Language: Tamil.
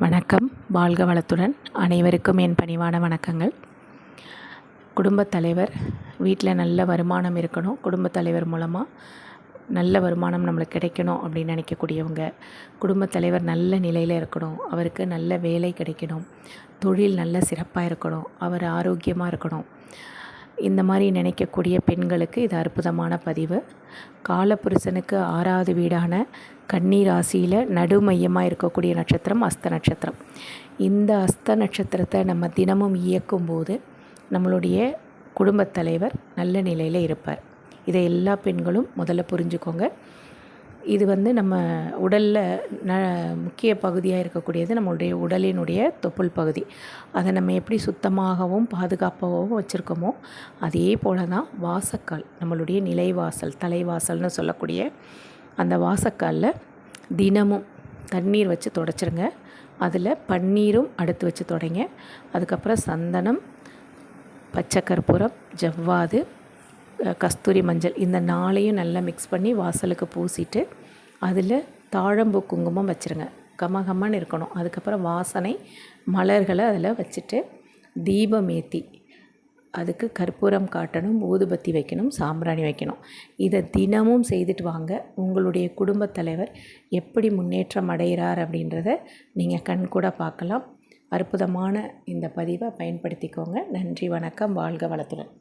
வணக்கம். வாழ்க வளத்துடன். அனைவருக்கும் என் பணிவான வணக்கங்கள். குடும்பத் தலைவர் வீட்டில் நல்ல வருமானம் இருக்கணும், குடும்பத் தலைவர் மூலமாக நல்ல வருமானம் நம்மளுக்கு கிடைக்கணும் அப்படின்னு நினைக்கக்கூடியவங்க, குடும்பத் தலைவர் நல்ல நிலையில் இருக்கணும், அவருக்கு நல்ல வேலை கிடைக்கணும், தொழில் நல்ல சிறப்பாக இருக்கணும், அவர் ஆரோக்கியமாக இருக்கணும், இந்த மாதிரி நினைக்கக்கூடிய பெண்களுக்கு இது அற்புதமான பதிவு. காலபுருஷனுக்கு 6வது வீடான கன்னி ராசியில் நடுமையமாக இருக்கக்கூடிய நட்சத்திரம் அஸ்த நட்சத்திரம். இந்த அஸ்த நட்சத்திரத்தை நம்ம தினமும் இயக்கும்போது நம்மளுடைய குடும்பத் தலைவர் நல்ல நிலையில் இருப்பார். இதை எல்லா பெண்களும் முதல்ல புரிஞ்சுக்கோங்க. இது நம்ம உடலில் முக்கிய பகுதியாக இருக்கக்கூடியது நம்மளுடைய உடலினுடைய தொப்புள் பகுதி. அதை நம்ம எப்படி சுத்தமாகவும் பாதுகாப்பாகவும் வச்சுருக்கோமோ அதே போல் தான் வாசக்கால், நம்மளுடைய நிலைவாசல், தலைவாசல்னு சொல்லக்கூடிய அந்த வாசக்காலில் தினமும் தண்ணீர் வச்சு துடைச்சிருங்க. அதில் பன்னீரும் அடுத்து வச்சு துடைங்க. அதுக்கப்புறம் சந்தனம், பச்சை கற்பூரம், ஜவ்வாது, கஸ்தூரி மஞ்சள் இந்த 4ஐயும் நல்லா மிக்ஸ் பண்ணி வாசலுக்கு பூசிட்டு அதில் தாழம்பூ குங்குமம் வச்சுருங்க. கமகமன்னு இருக்கணும். அதுக்கப்புறம் வாசனை மலர்களை அதில் வச்சுட்டு தீபம் ஏற்றி அதுக்கு கற்பூரம் காட்டணும், ஊதுபத்தி வைக்கணும், சாம்பிராணி வைக்கணும். இதை தினமும் செய்துட்டு வாங்க. உங்களுடைய குடும்பத் தலைவர் எப்படி முன்னேற்றம் அடைகிறார் அப்படின்றத நீங்கள் கண்கூட பார்க்கலாம். அற்புதமான இந்த பதிவை பயன்படுத்திக்கோங்க. நன்றி, வணக்கம். வாழ்க வளத்துடன்.